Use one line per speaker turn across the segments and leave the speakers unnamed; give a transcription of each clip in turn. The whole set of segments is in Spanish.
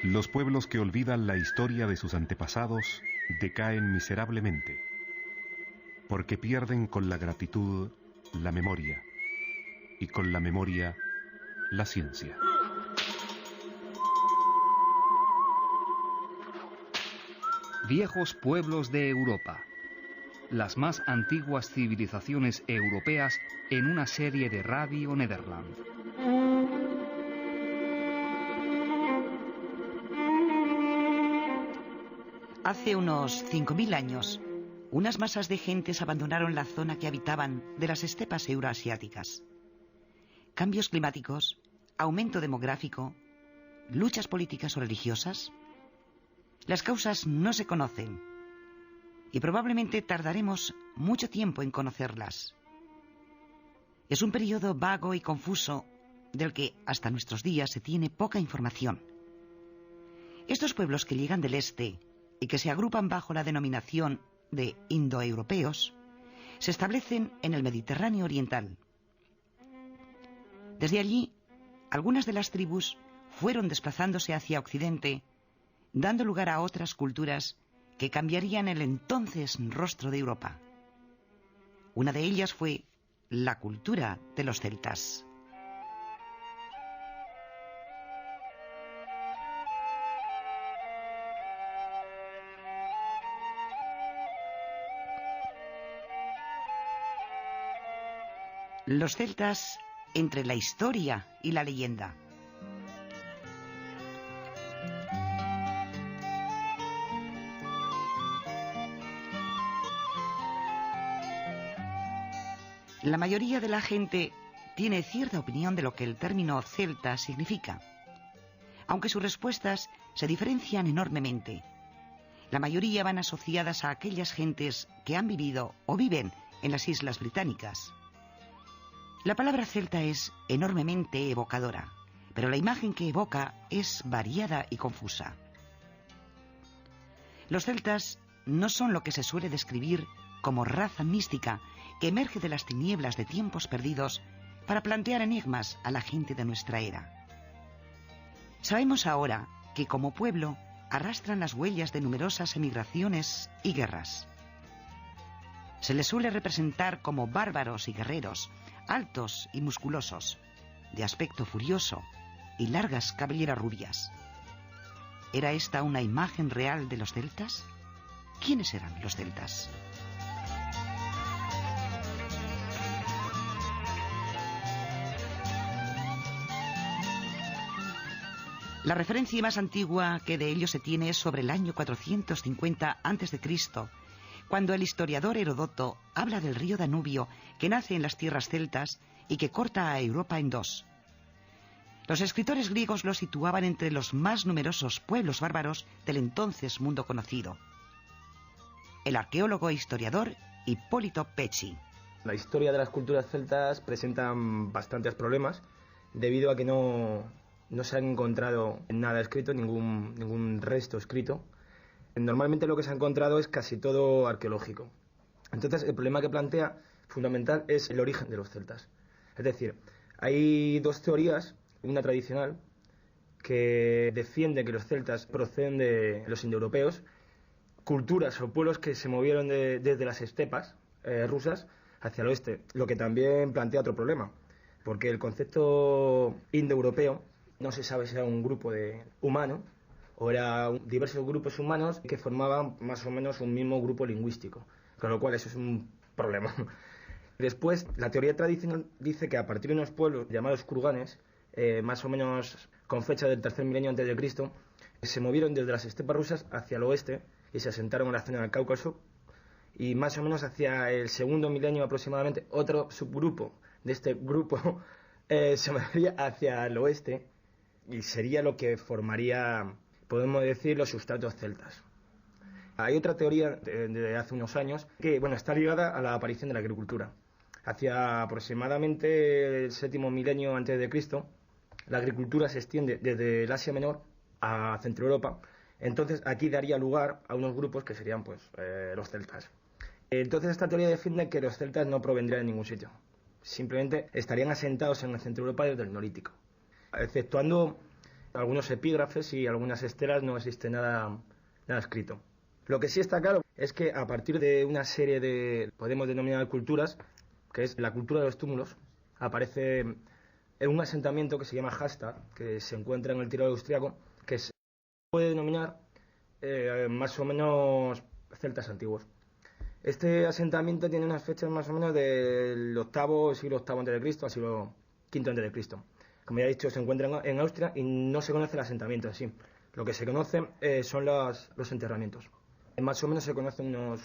Los pueblos que olvidan la historia de sus antepasados decaen miserablemente, porque pierden con la gratitud la memoria, y con la memoria la ciencia.
Viejos pueblos de Europa. Las más antiguas civilizaciones europeas en una serie de Radio Nederland.
Hace unos 5.000 años, unas masas de gentes abandonaron la zona que habitaban de las estepas euroasiáticas. Cambios climáticos, aumento demográfico, luchas políticas o religiosas. Las causas no se conocen y probablemente tardaremos mucho tiempo en conocerlas. Es un periodo vago y confuso del que hasta nuestros días se tiene poca información. Estos pueblos que llegan del este y que se agrupan bajo la denominación de indoeuropeos, se establecen en el Mediterráneo oriental. Desde allí, algunas de las tribus fueron desplazándose hacia Occidente, dando lugar a otras culturas que cambiarían el entonces rostro de Europa. Una de ellas fue la cultura de los celtas. Los celtas entre la historia y la leyenda. La mayoría de la gente tiene cierta opinión de lo que el término celta significa, aunque sus respuestas se diferencian enormemente. La mayoría van asociadas a aquellas gentes que han vivido o viven en las Islas Británicas. La palabra celta es enormemente evocadora, pero la imagen que evoca es variada y confusa. Los celtas no son lo que se suele describir como raza mística que emerge de las tinieblas de tiempos perdidos para plantear enigmas a la gente de nuestra era. Sabemos ahora que como pueblo arrastran las huellas de numerosas emigraciones y guerras. Se les suele representar como bárbaros y guerreros, altos y musculosos, de aspecto furioso y largas cabelleras rubias. ¿Era esta una imagen real de los celtas? ¿Quiénes eran los celtas? La referencia más antigua que de ellos se tiene es sobre el año 450 a.C., cuando el historiador Heródoto habla del río Danubio que nace en las tierras celtas y que corta a Europa en dos. Los escritores griegos lo situaban entre los más numerosos pueblos bárbaros del entonces mundo conocido. El arqueólogo e historiador Hipólito Pecci.
La historia de las culturas celtas presenta bastantes problemas debido a que no se ha encontrado nada escrito, ningún resto escrito. Normalmente lo que se ha encontrado es casi todo arqueológico. Entonces el problema que plantea fundamental es el origen de los celtas. Es decir, hay dos teorías, una tradicional que defiende que los celtas proceden de los indoeuropeos, culturas o pueblos que se movieron desde las estepas rusas hacia el oeste, lo que también plantea otro problema, porque el concepto indoeuropeo no se sabe si era un grupo humano o eran diversos grupos humanos que formaban más o menos un mismo grupo lingüístico, con lo cual eso es un problema. Después, la teoría tradicional dice que a partir de unos pueblos llamados kurganes, más o menos con fecha del tercer milenio antes de Cristo, se movieron desde las estepas rusas hacia el oeste y se asentaron en la zona del Cáucaso, y más o menos hacia el segundo milenio aproximadamente otro subgrupo de este grupo se movería hacia el oeste y sería lo que formaría, podemos decir, los sustratos celtas. Hay otra teoría de hace unos años que está ligada a la aparición de la agricultura. Hacia aproximadamente el séptimo milenio antes de Cristo, la agricultura se extiende desde el Asia Menor a Centroeuropa. Entonces aquí daría lugar a unos grupos que serían los celtas. Entonces esta teoría defiende que los celtas no provendrían de ningún sitio. Simplemente estarían asentados en el centro de Europa desde el Neolítico. Exceptuando algunos epígrafes y algunas estelas, no existe nada escrito. Lo que sí está claro es que a partir de una serie de, podemos denominar culturas, que es la cultura de los túmulos, aparece en un asentamiento que se llama Hastad, que se encuentra en el Tirol austriaco, que se puede denominar más o menos celtas antiguos. Este asentamiento tiene unas fechas más o menos del siglo VIII a.C. al siglo V a.C. Como ya he dicho, se encuentra en Austria y no se conoce el asentamiento en sí. Lo que se conoce son los enterramientos. Más o menos se conocen unos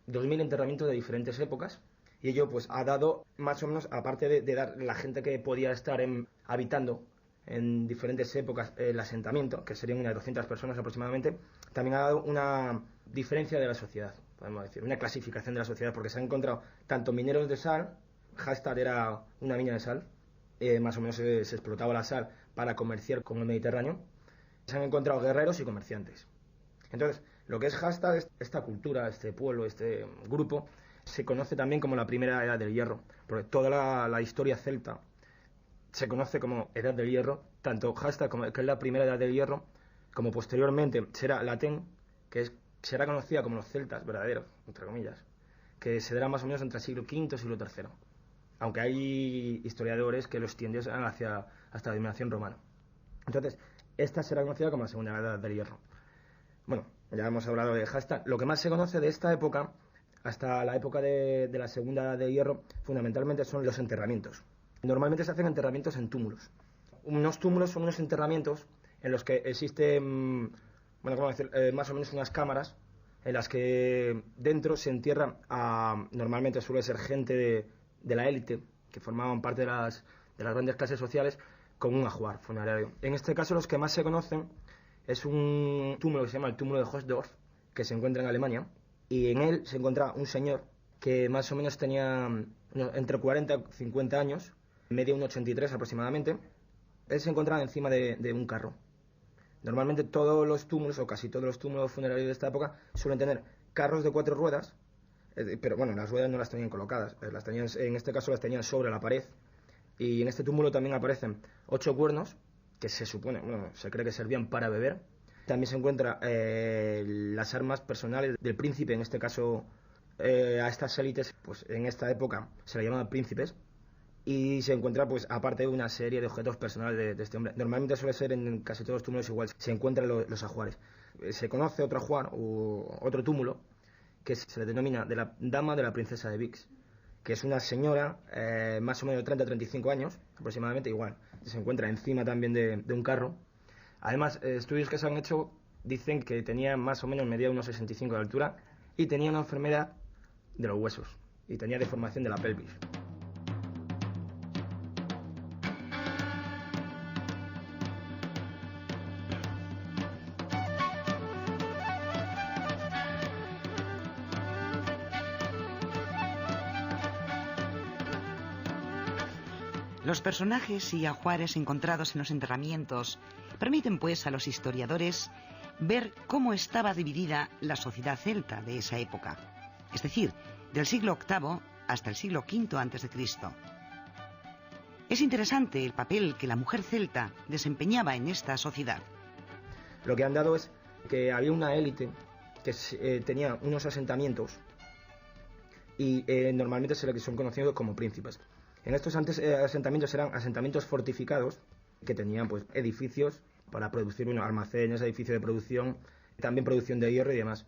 2.000 enterramientos de diferentes épocas, y ello pues ha dado más o menos, aparte de dar la gente que podía estar habitando en diferentes épocas el asentamiento, que serían unas 200 personas aproximadamente, también ha dado una diferencia de la sociedad, podemos decir, una clasificación de la sociedad, porque se han encontrado tanto mineros de sal. Hastad era una mina de sal, más o menos se explotaba la sal para comerciar con el Mediterráneo. Se han encontrado guerreros y comerciantes. Entonces, lo que es Hastad, esta cultura, este pueblo, este grupo, se conoce también como la primera edad del hierro, porque toda la historia celta se conoce como edad del hierro, tanto Hastad, que es la primera edad del hierro, como posteriormente será Latén, que será conocida como los celtas verdaderos, entre comillas, que se dará más o menos entre el siglo V y siglo III, aunque hay historiadores que los tienden hasta la dominación romana. Entonces, esta será conocida como la segunda edad del hierro. Bueno, ya hemos hablado de Hastad. Lo que más se conoce de esta época, hasta la época de la segunda edad del hierro, fundamentalmente son los enterramientos. Normalmente se hacen enterramientos en túmulos. Unos túmulos son unos enterramientos en los que existen, más o menos unas cámaras en las que dentro se entierra normalmente suele ser gente de la élite, que formaban parte de las grandes clases sociales, con un ajuar funerario. En este caso, los que más se conocen es un túmulo que se llama el túmulo de Hosdorf, que se encuentra en Alemania, y en él se encuentra un señor que más o menos tenía entre 40 y 50 años, medía 1,83 aproximadamente. Él se encontraba encima de un carro. Normalmente todos los túmulos, o casi todos los túmulos funerarios de esta época, suelen tener carros de 4 ruedas, pero bueno, las ruedas no las tenían colocadas, en este caso las tenían sobre la pared, y en este túmulo también aparecen 8 cuernos, que se cree que servían para beber. También se encuentran las armas personales del príncipe, en este caso a estas élites, pues en esta época se le llamaban príncipes, y se encuentra, pues aparte de una serie de objetos personales de este hombre. Normalmente suele ser en casi todos los túmulos igual, se encuentran los ajuares. Se conoce otro ajuar, o otro túmulo, que se le denomina de la dama de la princesa de Vix, que es una señora más o menos de 30-35 años, aproximadamente, igual, se encuentra encima también de un carro. Además, estudios que se han hecho dicen que tenía más o menos, medía unos 65 de altura, y tenía una enfermedad de los huesos, y tenía deformación de la pelvis.
Los personajes y ajuares encontrados en los enterramientos permiten, pues, a los historiadores ver cómo estaba dividida la sociedad celta de esa época, es decir, del siglo VIII hasta el siglo V a.C. Es interesante el papel que la mujer celta desempeñaba en esta sociedad.
Lo que han dado es que había una élite que tenía unos asentamientos y normalmente son conocidos como príncipes. En estos asentamientos eran asentamientos fortificados que tenían pues edificios para producir almacenes, edificios de producción, también producción de hierro y demás.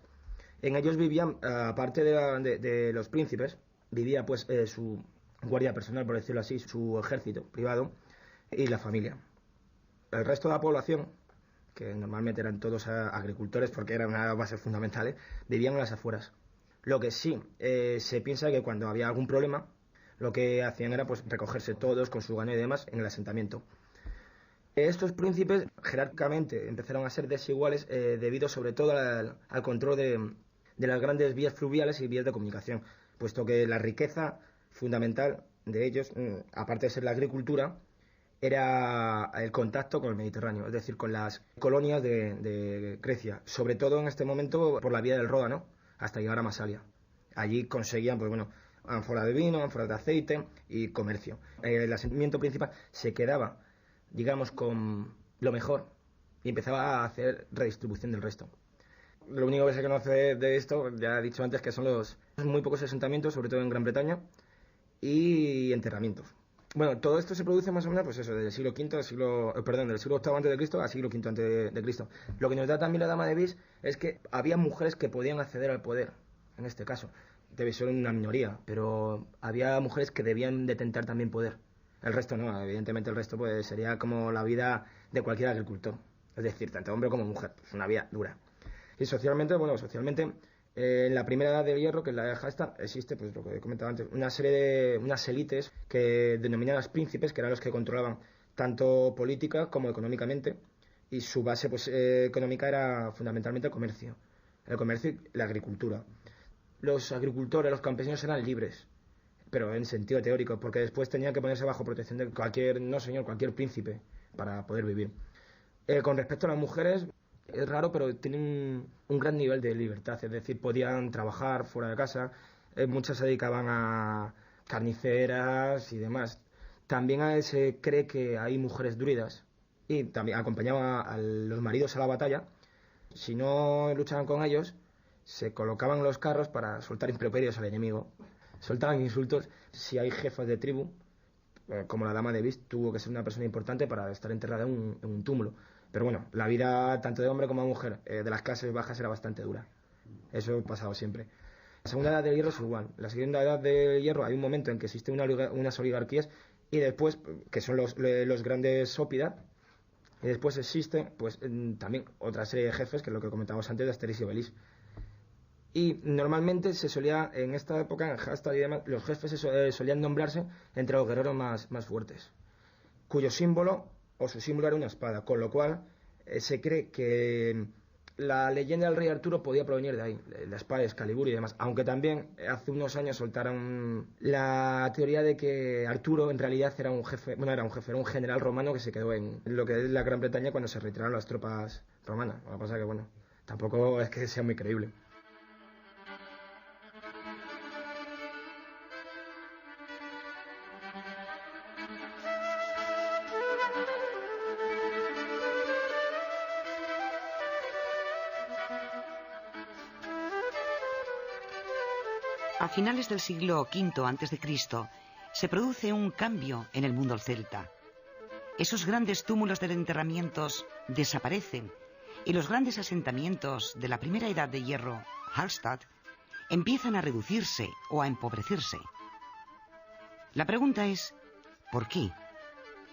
En ellos vivían, aparte de los príncipes, vivía pues su guardia personal, por decirlo así, su ejército privado y la familia. El resto de la población, que normalmente eran todos agricultores porque eran una base fundamental, vivían en las afueras. Lo que sí, se piensa que cuando había algún problema, lo que hacían era pues recogerse todos con su ganado y demás en el asentamiento. Estos príncipes jerárquicamente empezaron a ser desiguales debido sobre todo al control de las grandes vías fluviales y vías de comunicación, puesto que la riqueza fundamental de ellos, aparte de ser la agricultura, era el contacto con el Mediterráneo, es decir, con las colonias de Grecia, sobre todo en este momento por la vía del Ródano, hasta llegar a Masalia. Allí conseguían, pues bueno, ánforas de vino, ánforas de aceite y comercio. El asentamiento principal se quedaba, digamos, con lo mejor y empezaba a hacer redistribución del resto. Lo único que se conoce de esto, ya he dicho antes, que son los muy pocos asentamientos, sobre todo en Gran Bretaña, y enterramientos. Bueno, todo esto se produce más o menos, pues eso, del siglo V del siglo VIII antes de Cristo al siglo V antes de Cristo. Lo que nos da también la Dama de Vis es que había mujeres que podían acceder al poder, en este caso. Debe ser una minoría, pero había mujeres que debían detentar también poder. El resto no, evidentemente el resto pues sería como la vida de cualquier agricultor. Es decir, tanto hombre como mujer, pues una vida dura. Y socialmente, en la primera edad del hierro, que es la de Hallstatt, existe, pues lo que he comentado antes, una serie de unas élites que denominadas príncipes, que eran los que controlaban tanto política como económicamente, y su base pues económica era fundamentalmente el comercio y la agricultura. Los agricultores, los campesinos eran libres, pero en sentido teórico, porque después tenían que ponerse bajo protección de cualquier príncipe para poder vivir. Con respecto a las mujeres, es raro, pero tienen un gran nivel de libertad, es decir, podían trabajar fuera de casa, muchas se dedicaban a carniceras y demás. También se cree que hay mujeres druidas y también acompañaban a los maridos a la batalla. Si no luchaban con ellos, se colocaban en los carros para soltar improperios al enemigo, soltaban insultos. Si hay jefas de tribu, como la Dama de Vis, tuvo que ser una persona importante para estar enterrada en un túmulo. Pero bueno, la vida tanto de hombre como de mujer de las clases bajas era bastante dura. Eso ha pasado siempre. La segunda edad del hierro es igual. La segunda edad del hierro hay un momento en que existen unas oligarquías y después, que son los grandes ópidas, y después existe pues también otra serie de jefes, que es lo que comentábamos antes de Asterix y Obelix. Y normalmente se solía, en esta época, en Hallstatt y demás, los jefes solían nombrarse entre los guerreros más fuertes, cuyo símbolo o su símbolo era una espada, con lo cual se cree que la leyenda del rey Arturo podía provenir de ahí, la espada de Excalibur y demás, aunque también hace unos años soltaron la teoría de que Arturo en realidad era un general romano que se quedó en lo que es la Gran Bretaña cuando se retiraron las tropas romanas. Lo que pasa es que, bueno, tampoco es que sea muy creíble.
A finales del siglo V a.C. se produce un cambio en el mundo celta. Esos grandes túmulos de enterramientos desaparecen y los grandes asentamientos de la primera edad de hierro, Hallstatt, empiezan a reducirse o a empobrecerse. La pregunta es, ¿por qué?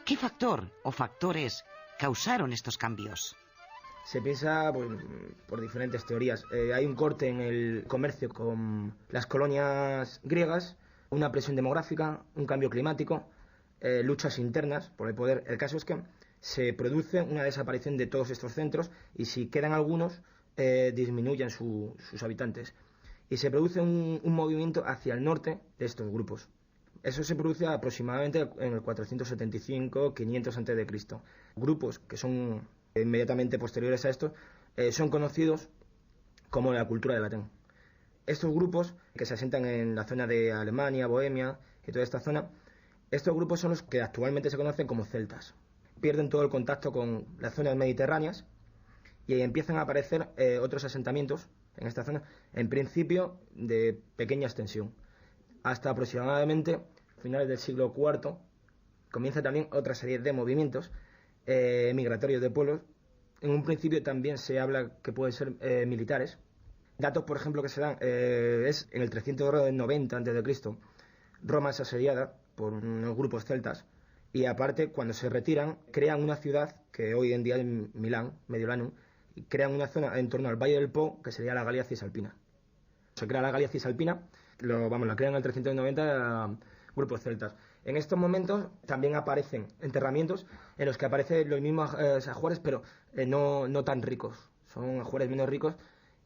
¿Qué factor o factores causaron estos cambios?
Se piensa por diferentes teorías. Hay un corte en el comercio con las colonias griegas, una presión demográfica, un cambio climático, luchas internas por el poder. El caso es que se produce una desaparición de todos estos centros y si quedan algunos, disminuyen sus habitantes. Y se produce un movimiento hacia el norte de estos grupos. Eso se produce aproximadamente en el 475-500 a.C. Grupos que son inmediatamente posteriores a esto, son conocidos como la cultura de Latén. Estos grupos, que se asientan en la zona de Alemania, Bohemia y toda esta zona, estos grupos son los que actualmente se conocen como celtas. Pierden todo el contacto con las zonas mediterráneas y ahí empiezan a aparecer otros asentamientos en esta zona, en principio de pequeña extensión. Hasta aproximadamente finales del siglo IV comienza también otra serie de movimientos migratorios de pueblos. En un principio también se habla que pueden ser militares. Datos, por ejemplo, que se dan es en el 390 a.C. Roma es asediada por unos grupos celtas y aparte cuando se retiran crean una ciudad que hoy en día es Milán, Mediolanum, y crean una zona en torno al Valle del Po que sería la Galia Cisalpina. Se crea la Galia Cisalpina, la crean en el 390 grupos celtas. En estos momentos también aparecen enterramientos en los que aparecen los mismos ajuares, pero no tan ricos. Son ajuares menos ricos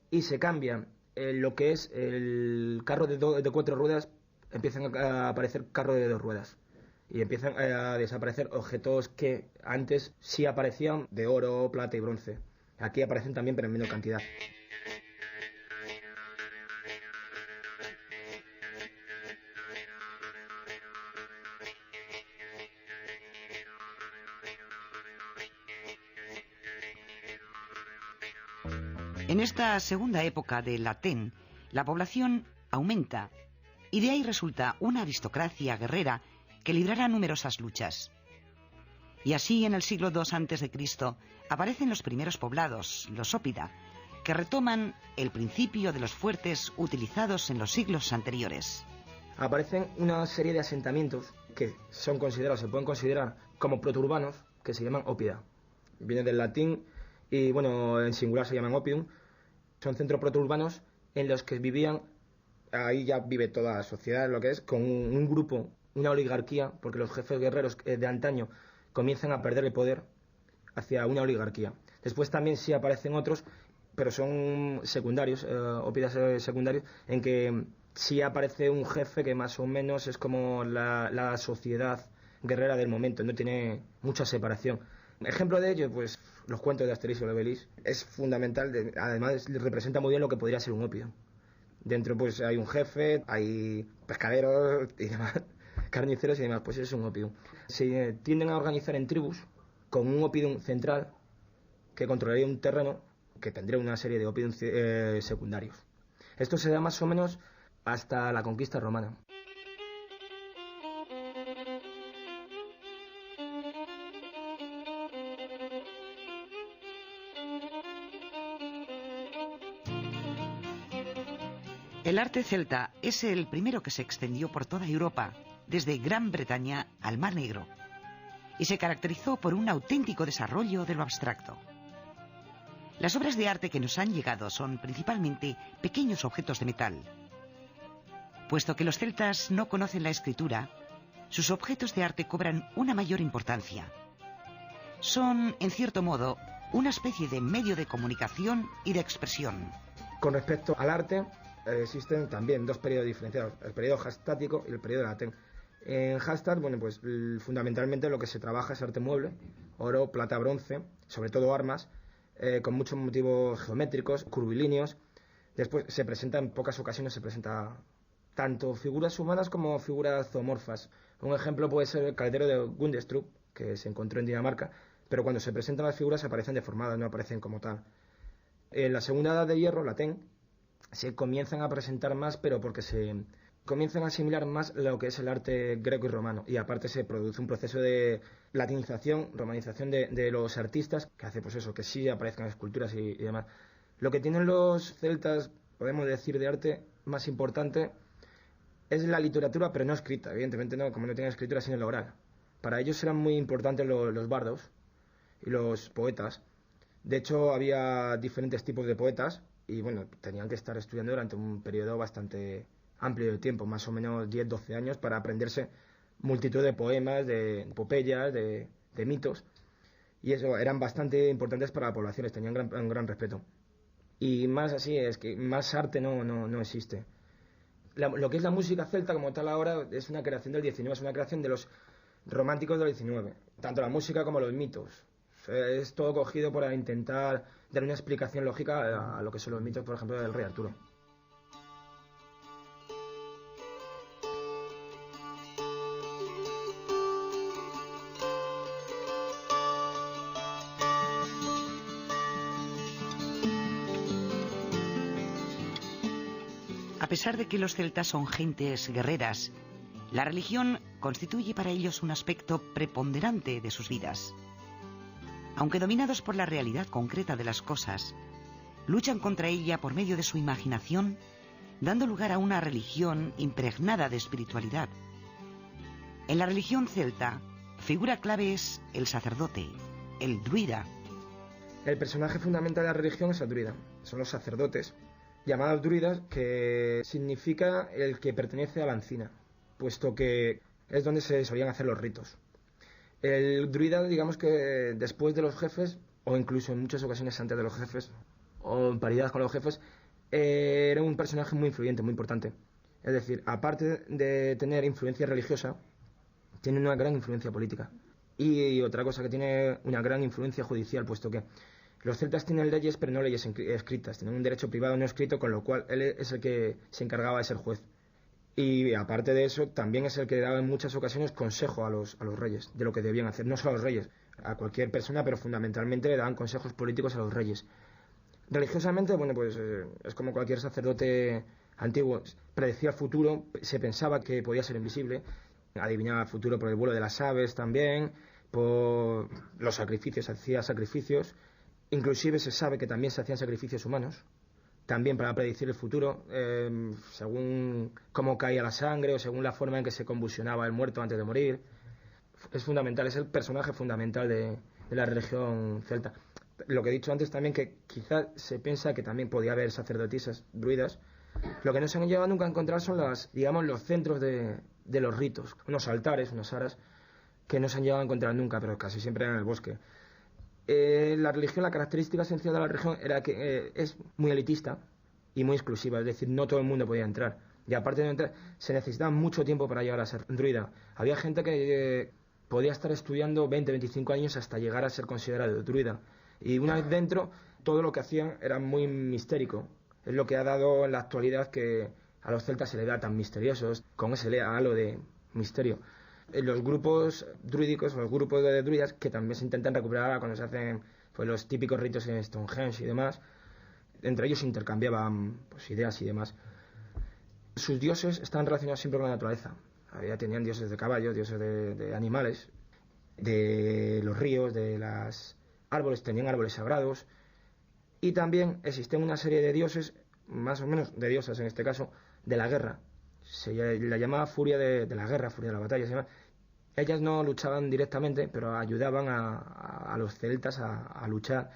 y se cambian lo que es el carro de 4 ruedas, empiezan a aparecer carros de 2 ruedas. Y empiezan a desaparecer objetos que antes sí aparecían de oro, plata y bronce. Aquí aparecen también, pero en menor cantidad.
En esta segunda época del Latén, la población aumenta y de ahí resulta una aristocracia guerrera que librará numerosas luchas. Y así, en el siglo II a.C., aparecen los primeros poblados, los ópida, que retoman el principio de los fuertes utilizados en los siglos anteriores.
Aparecen una serie de asentamientos que se pueden considerar como protourbanos, que se llaman ópida. Viene del latín y, bueno, en singular se llaman oppidum. Son centros protourbanos en los que vivían, ahí ya vive toda la sociedad, lo que es, con un grupo, una oligarquía, porque los jefes guerreros de antaño comienzan a perder el poder hacia una oligarquía. Después también sí aparecen otros, pero son secundarios, ópidas secundarios, en que sí aparece un jefe que más o menos es como la sociedad guerrera del momento, no tiene mucha separación. Ejemplo de ello, pues los cuentos de Asterix y Obelix es fundamental, además representa muy bien lo que podría ser un ópido. Dentro pues hay un jefe, hay pescaderos y demás, carniceros y demás, pues es un ópido. Se tienden a organizar en tribus con un ópido central que controlaría un terreno que tendría una serie de ópidos secundarios. Esto se da más o menos hasta la conquista romana.
El arte celta es el primero que se extendió por toda Europa, desde Gran Bretaña al Mar Negro, y se caracterizó por un auténtico desarrollo de lo abstracto. Las obras de arte que nos han llegado son principalmente pequeños objetos de metal. Puesto que los celtas no conocen la escritura, sus objetos de arte cobran una mayor importancia. Son, en cierto modo, una especie de medio de comunicación y de expresión.
Con respecto al arte, existen también dos periodos diferenciados, el periodo hastático y el periodo latén. En Hastad, bueno, pues fundamentalmente lo que se trabaja es arte mueble, oro, plata, bronce, sobre todo armas, con muchos motivos geométricos, curvilíneos. Después en pocas ocasiones se presenta tanto figuras humanas como figuras zoomorfas. Un ejemplo puede ser el caldero de Gundestrup, que se encontró en Dinamarca, pero cuando se presentan las figuras aparecen deformadas, no aparecen como tal. En la segunda edad de hierro, latén, se comienzan a presentar más, pero porque se comienzan a asimilar más lo que es el arte greco y romano, y aparte se produce un proceso de latinización, romanización de los artistas, que hace pues eso, que sí aparezcan esculturas y demás. Lo que tienen los celtas, podemos decir, de arte más importante es la literatura, pero no escrita, evidentemente no, como no tienen escritura sino la oral. Para ellos eran muy importantes los bardos y los poetas. De hecho, había diferentes tipos de poetas y, bueno, tenían que estar estudiando durante un periodo bastante amplio de tiempo, más o menos 10-12 años, para aprenderse multitud de poemas, de epopeyas, de mitos. Y eso, eran bastante importantes para la población, les tenían un gran respeto. Y más así, es que más arte no existe. Lo que es la música celta como tal ahora es una creación del XIX, es una creación de los románticos del XIX, tanto la música como los mitos. Es todo cogido para intentar dar una explicación lógica a lo que son los mitos, por ejemplo, del rey Arturo.
A pesar de que los celtas son gentes guerreras, la religión constituye para ellos un aspecto preponderante de sus vidas. Aunque dominados por la realidad concreta de las cosas, luchan contra ella por medio de su imaginación, dando lugar a una religión impregnada de espiritualidad. En la religión celta, figura clave es el sacerdote, el druida.
El personaje fundamental de la religión es el druida, son los sacerdotes, llamados druidas, que significa el que pertenece a la encina, puesto que es donde se solían hacer los ritos. El druida, digamos que después de los jefes, o incluso en muchas ocasiones antes de los jefes, o en paridad con los jefes, era un personaje muy influyente, muy importante. Es decir, aparte de tener influencia religiosa, tiene una gran influencia política. Y otra cosa, que tiene una gran influencia judicial, puesto que los celtas tienen leyes, pero no leyes escritas, tienen un derecho privado no escrito, con lo cual él es el que se encargaba de ser juez. Y aparte de eso, también es el que daba en muchas ocasiones consejo a los reyes de lo que debían hacer, no solo a los reyes, a cualquier persona, pero fundamentalmente le daban consejos políticos a los reyes. Religiosamente, bueno, pues es como cualquier sacerdote antiguo, predecía el futuro, se pensaba que podía ser invisible, adivinaba el futuro por el vuelo de las aves también, por los sacrificios, hacía sacrificios, inclusive se sabe que también se hacían sacrificios humanos, también para predecir el futuro, según cómo caía la sangre o según la forma en que se convulsionaba el muerto antes de morir. Es fundamental, es el personaje fundamental de la religión celta. Lo que he dicho antes también, que quizás se piensa que también podía haber sacerdotisas druidas. Lo que no se han llegado nunca a encontrar son los centros de los ritos, unos altares, unas aras, que no se han llegado a encontrar nunca, pero casi siempre en el bosque. La religión, la característica esencial de la religión era que es muy elitista y muy exclusiva, es decir, no todo el mundo podía entrar. Y aparte de entrar, se necesitaba mucho tiempo para llegar a ser druida. Había gente que podía estar estudiando 20, 25 años hasta llegar a ser considerado druida. Y una vez dentro, todo lo que hacían era muy mistérico. Es lo que ha dado en la actualidad que a los celtas se les da tan misteriosos, con ese halo de misterio. Los grupos druídicos, los grupos de druidas, que también se intentan recuperar cuando se hacen pues, los típicos ritos en Stonehenge y demás, entre ellos se intercambiaban pues, ideas y demás. Sus dioses están relacionados siempre con la naturaleza. Tenían dioses de caballos, dioses de animales, de los ríos, de las árboles, tenían árboles sagrados, y también existen una serie de dioses, más o menos de diosas en este caso, de la guerra. Se la llamaba furia de la guerra, furia de la batalla. Ellas no luchaban directamente, pero ayudaban a los celtas a luchar,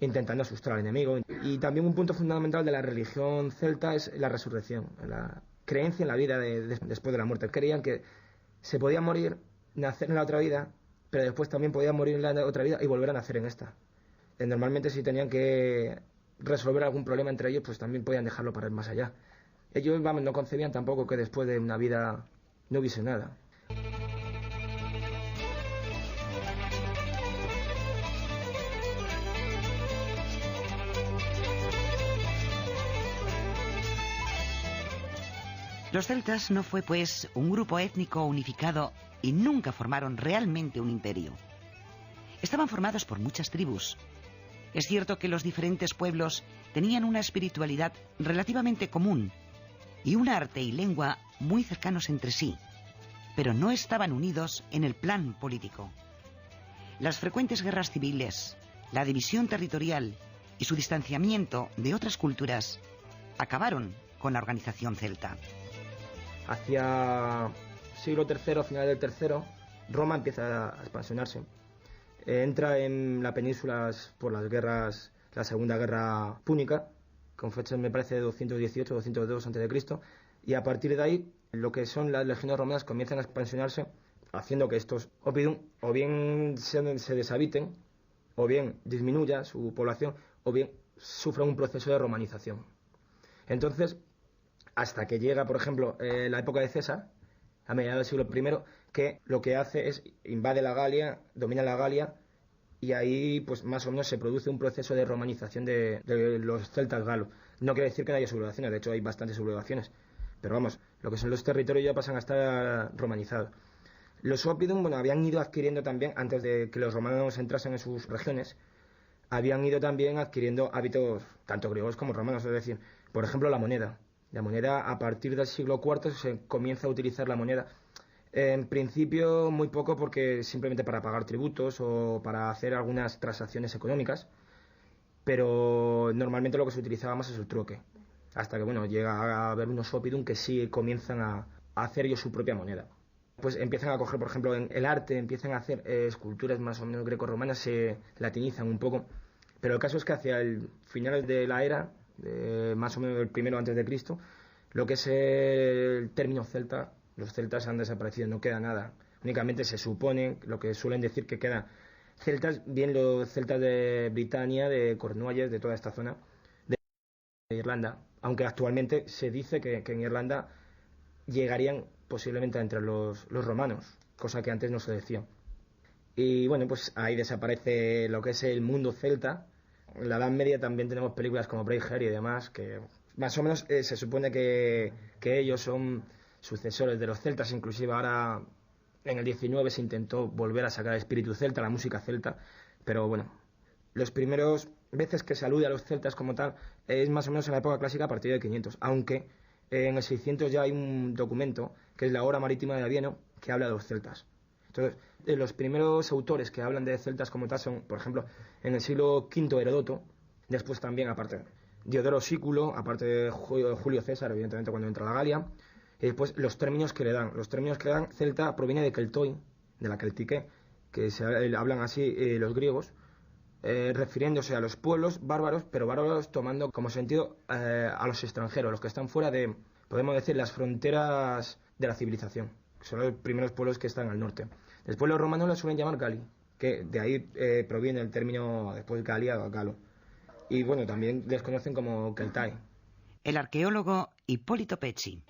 intentando asustar al enemigo. Y también un punto fundamental de la religión celta es la resurrección, la creencia en la vida después de la muerte. Creían que se podía morir, nacer en la otra vida, pero después también podían morir en la otra vida y volver a nacer en esta. Normalmente si tenían que resolver algún problema entre ellos, pues también podían dejarlo para ir más allá. Ellos no concebían tampoco que después de una vida no hubiese nada.
Los celtas no fue, pues, un grupo étnico unificado y nunca formaron realmente un imperio. Estaban formados por muchas tribus. Es cierto que los diferentes pueblos tenían una espiritualidad relativamente común y un arte y lengua muy cercanos entre sí, pero no estaban unidos en el plan político. Las frecuentes guerras civiles, la división territorial y su distanciamiento de otras culturas acabaron con la organización celta.
Hacia siglo III, final del III, Roma empieza a expansionarse. Entra en la península por las guerras, la Segunda Guerra Púnica, con fechas me parece de 218 202 a.C., y a partir de ahí lo que son las legiones romanas comienzan a expansionarse, haciendo que estos oppidum o bien se deshabiten, o bien disminuya su población, o bien sufran un proceso de romanización. Entonces, hasta que llega, por ejemplo, la época de César, a mediados del siglo I, que lo que hace es invade la Galia, domina la Galia, y ahí pues más o menos se produce un proceso de romanización de los celtas galos. No quiere decir que no haya sublevaciones, de hecho hay bastantes sublevaciones, pero vamos, lo que son los territorios ya pasan a estar romanizados. Los oppidum, habían ido adquiriendo también, antes de que los romanos entrasen en sus regiones, habían ido también adquiriendo hábitos tanto griegos como romanos, es decir, por ejemplo la moneda. La moneda, a partir del siglo IV se comienza a utilizar la moneda. En principio muy poco, porque simplemente para pagar tributos o para hacer algunas transacciones económicas, pero normalmente lo que se utilizaba más es el trueque, hasta que llega a haber unos oppidum que sí comienzan a hacer ellos su propia moneda. Pues empiezan a coger, por ejemplo, en el arte, empiezan a hacer esculturas más o menos greco-romanas, se latinizan un poco, pero el caso es que hacia el final de la era, más o menos el primero antes de Cristo, lo que es el término celta, los celtas han desaparecido, no queda nada. Únicamente se supone, lo que suelen decir que quedan celtas, bien los celtas de Britania, de Cornualles, de toda esta zona, de Irlanda, aunque actualmente se dice que en Irlanda llegarían posiblemente entre los romanos, cosa que antes no se decía. Y pues ahí desaparece lo que es el mundo celta. En la Edad Media también tenemos películas como Braveheart y demás, que más o menos se supone que ellos son sucesores de los celtas. Inclusive ahora en el 19 se intentó volver a sacar el espíritu celta, la música celta, pero Los primeros veces que se alude a los celtas como tal es más o menos en la época clásica a partir de 500, aunque en el 600 ya hay un documento que es la Obra Marítima de Avieno que habla de los celtas. Entonces, los primeros autores que hablan de celtas como tal son, por ejemplo, en el siglo V Heródoto, después también, aparte, Diodoro Sículo, aparte de Julio César, evidentemente, cuando entra a la Galia, y después los términos que le dan. Los términos que le dan, celta proviene de keltoi, de la celtique, que hablan así los griegos, refiriéndose a los pueblos bárbaros, pero bárbaros tomando como sentido a los extranjeros, los que están fuera de, podemos decir, las fronteras de la civilización, que son los primeros pueblos que están al norte. Después los romanos la suelen llamar Gali, que de ahí proviene el término después Galia o Galo. Y bueno, también les conocen como Keltai.
El arqueólogo Hipólito Pecci.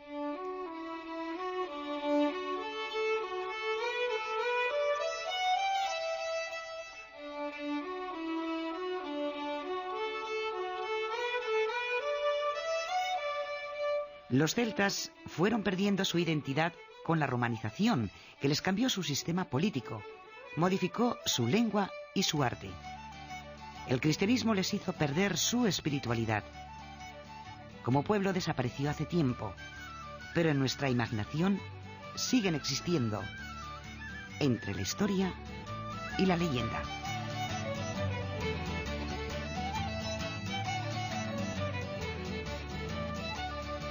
Los celtas fueron perdiendo su identidad con la romanización, que les cambió su sistema político, modificó su lengua y su arte. El cristianismo les hizo perder su espiritualidad. Como pueblo desapareció hace tiempo, pero en nuestra imaginación siguen existiendo entre la historia y la leyenda.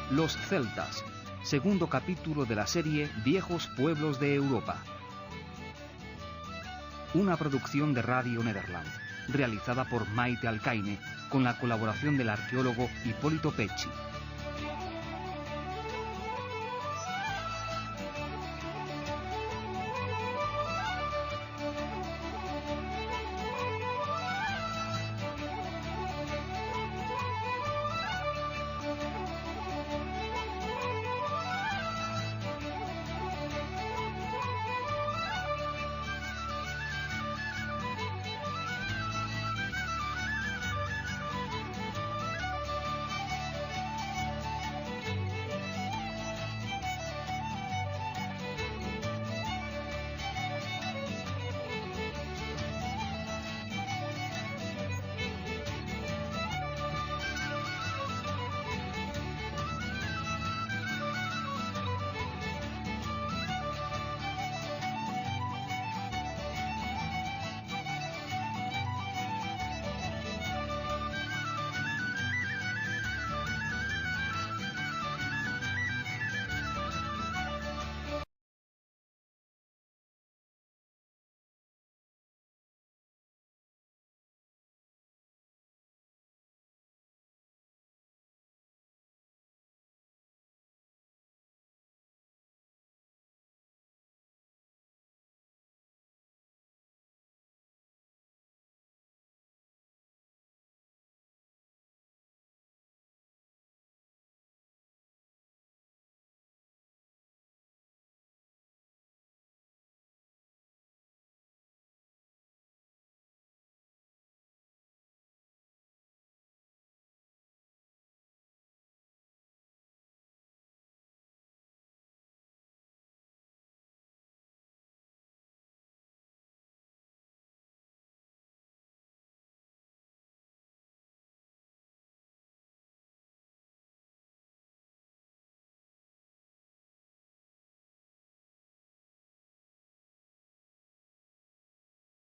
Los celtas, segundo capítulo de la serie Viejos Pueblos de Europa. Una producción de Radio Nederland, realizada por Maite Alcaine, con la colaboración del arqueólogo Hipólito Pecci.